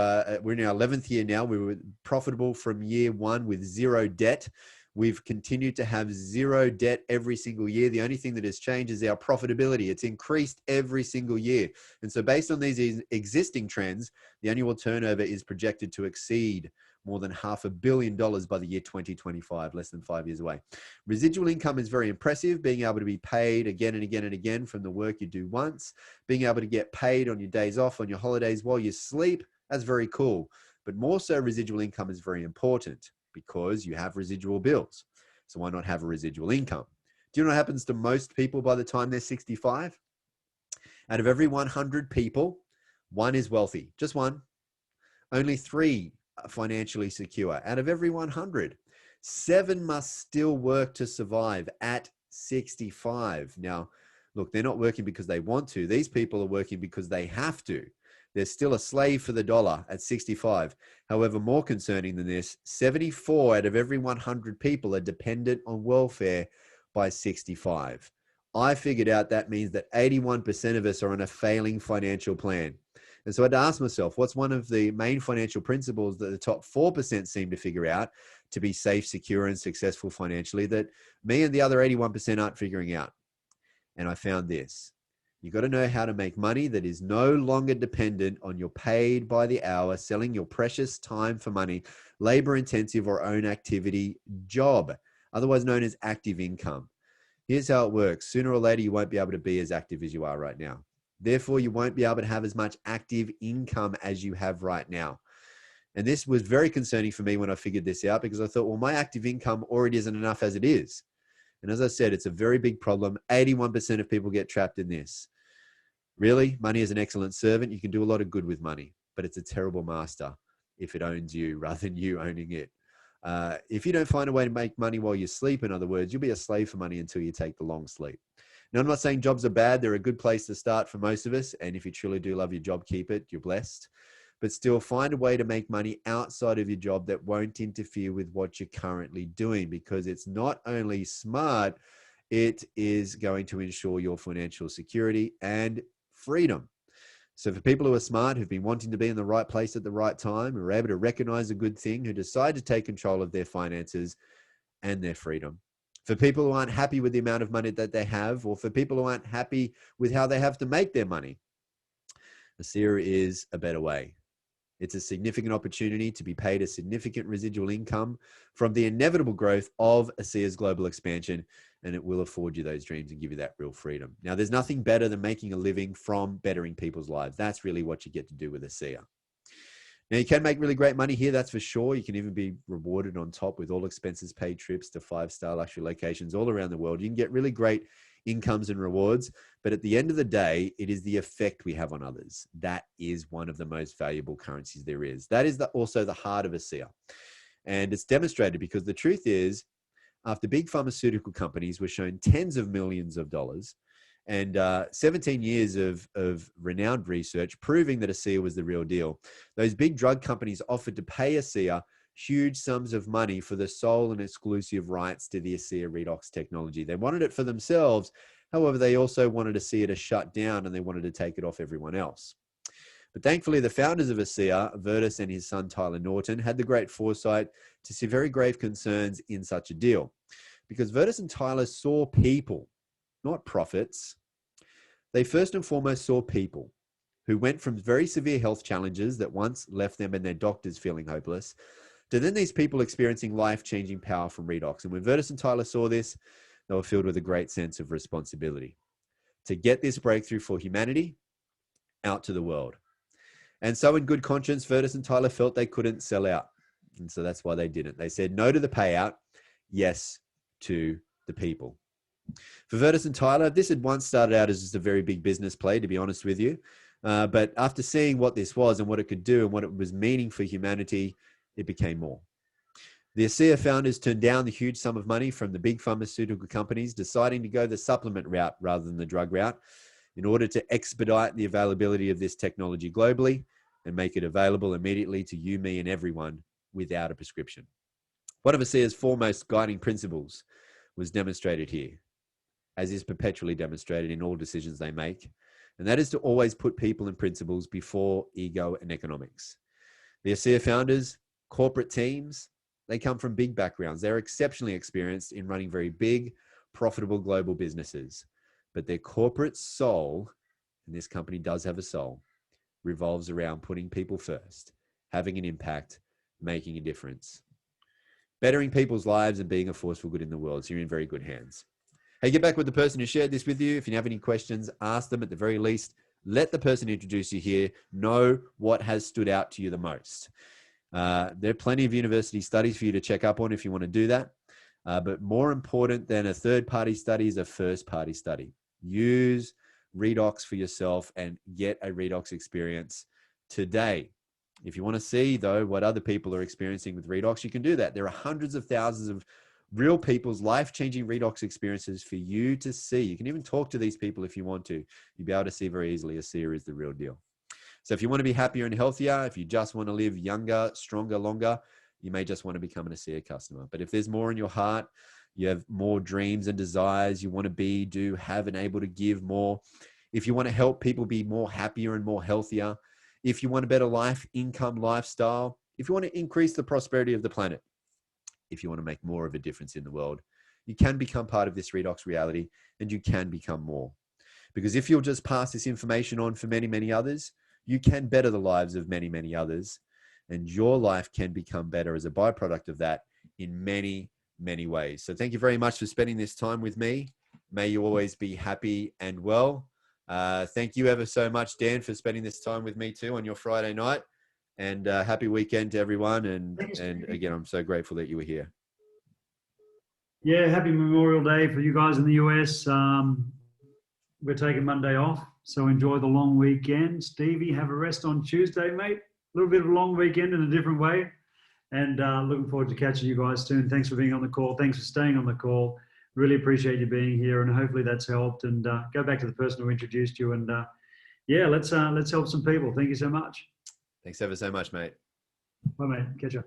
we're in our 11th year now. We were profitable from year 1 with 0 debt. We've continued to have 0 debt every single year. The only thing that has changed is our profitability. It's increased every single year. And so based on these existing trends, the annual turnover is projected to exceed more than $500 million by the year 2025, less than 5 years away. Residual income is very impressive, being able to be paid again and again and again from the work you do once, being able to get paid on your days off, on your holidays while you sleep, that's very cool. But more so, residual income is very important because you have residual bills. So why not have a residual income? Do you know what happens to most people by the time they're 65? Out of every 100 people, 1 is wealthy, just 1. Only 3 financially secure. Out of every 100, 7 must still work to survive at 65. Now, look, they're not working because they want to. These people are working because they have to. They're still a slave for the dollar at 65. However, more concerning than this, 74 out of every 100 people are dependent on welfare by 65. I figured out that means that 81% of us are on a failing financial plan. And so I had to ask myself, what's one of the main financial principles that the top 4% seem to figure out to be safe, secure, and successful financially that me and the other 81% aren't figuring out? And I found this. You got to know how to make money that is no longer dependent on your paid by the hour, selling your precious time for money, labor intensive or own activity job, otherwise known as active income. Here's how it works. Sooner or later, you won't be able to be as active as you are right now. Therefore, you won't be able to have as much active income as you have right now. And this was very concerning for me when I figured this out, because I thought, well, my active income already isn't enough as it is. And as I said, it's a very big problem. 81% of people get trapped in this. Really, money is an excellent servant. You can do a lot of good with money, but it's a terrible master if it owns you rather than you owning it. If you don't find a way to make money while you sleep, in other words, you'll be a slave for money until you take the long sleep. Now, I'm not saying jobs are bad. They're a good place to start for most of us. And if you truly do love your job, keep it. You're blessed. But still, find a way to make money outside of your job that won't interfere with what you're currently doing, because it's not only smart, it is going to ensure your financial security and freedom. So for people who are smart, who've been wanting to be in the right place at the right time, who are able to recognize a good thing, who decide to take control of their finances and their freedom. For people who aren't happy with the amount of money that they have, or for people who aren't happy with how they have to make their money, ASEA is a better way. It's a significant opportunity to be paid a significant residual income from the inevitable growth of ASEA's global expansion, and it will afford you those dreams and give you that real freedom. Now, there's nothing better than making a living from bettering people's lives. That's really what you get to do with ASEA. Now, you can make really great money here, that's for sure. You can even be rewarded on top with all expenses paid trips to 5-star luxury locations all around the world. You can get really great incomes and rewards, but at the end of the day, it is the effect we have on others. That is one of the most valuable currencies there is. That is also the heart of ASEA. And it's demonstrated because the truth is, after big pharmaceutical companies were shown tens of millions of dollars, and 17 years of renowned research proving that ASEA was the real deal, those big drug companies offered to pay ASEA huge sums of money for the sole and exclusive rights to the ASEA Redox technology. They wanted it for themselves. However, they also wanted ASEA to shut down, and they wanted to take it off everyone else. But thankfully, the founders of ASEA, Virtus and his son Tyler Norton, had the great foresight to see very grave concerns in such a deal. Because Virtus and Tyler saw people, not profits. They first and foremost saw people who went from very severe health challenges that once left them and their doctors feeling hopeless, to then these people experiencing life-changing power from redox. And when Virtus and Tyler saw this, they were filled with a great sense of responsibility to get this breakthrough for humanity out to the world. And so in good conscience, Virtus and Tyler felt they couldn't sell out. And so that's why they didn't. They said no to the payout, yes to the people. For Virtus and Tyler, this had once started out as just a very big business play, to be honest with you. But after seeing what this was and what it could do and what it was meaning for humanity, it became more. The ASEA founders turned down the huge sum of money from the big pharmaceutical companies, deciding to go the supplement route rather than the drug route in order to expedite the availability of this technology globally and make it available immediately to you, me, and everyone without a prescription. One of ASEA's foremost guiding principles was demonstrated here, as is perpetually demonstrated in all decisions they make, and that is to always put people and principles before ego and economics. The ASEA founders, corporate teams, they come from big backgrounds. They're exceptionally experienced in running very big, profitable global businesses. But their corporate soul, and this company does have a soul, revolves around putting people first, having an impact, making a difference, bettering people's lives and being a force for good in the world. So you're in very good hands. Hey, get back with the person who shared this with you. If you have any questions, ask them. At the very least, let the person introduce you here know what has stood out to you the most. There are plenty of university studies for you to check up on if you want to do that. But more important than a third-party study is a first-party study. Use Redox for yourself and get a Redox experience today. If you want to see, though, what other people are experiencing with Redox, you can do that. There are hundreds of thousands of real people's life-changing Redox experiences for you to see. You can even talk to these people if you want to. You'll be able to see very easily ASEA is the real deal. So if you want to be happier and healthier, if you just want to live younger, stronger, longer, you may just want to become an ASEA customer. But if there's more in your heart, you have more dreams and desires, you want to be, do, have, and able to give more. If you want to help people be more happier and more healthier, if you want a better life, income, lifestyle, if you want to increase the prosperity of the planet, if you want to make more of a difference in the world, you can become part of this Redox reality and you can become more. Because if you'll just pass this information on for many, many others, you can better the lives of many, many others. And your life can become better as a byproduct of that in many, many ways. So thank you very much for spending this time with me. May you always be happy and well. Thank you ever so much, Dan, for spending this time with me too on your Friday night. And happy weekend to everyone. And again, I'm so grateful that you were here. Yeah, happy Memorial Day for you guys in the US. We're taking Monday off, so enjoy the long weekend. Stevie, have a rest on Tuesday, mate. A little bit of a long weekend in a different way. And looking forward to catching you guys soon. Thanks for being on the call. Thanks for staying on the call. Really appreciate you being here, and hopefully that's helped. And go back to the person who introduced you. And yeah, let's help some people. Thank you so much. Thanks ever so much, mate. Bye, mate. Catch you.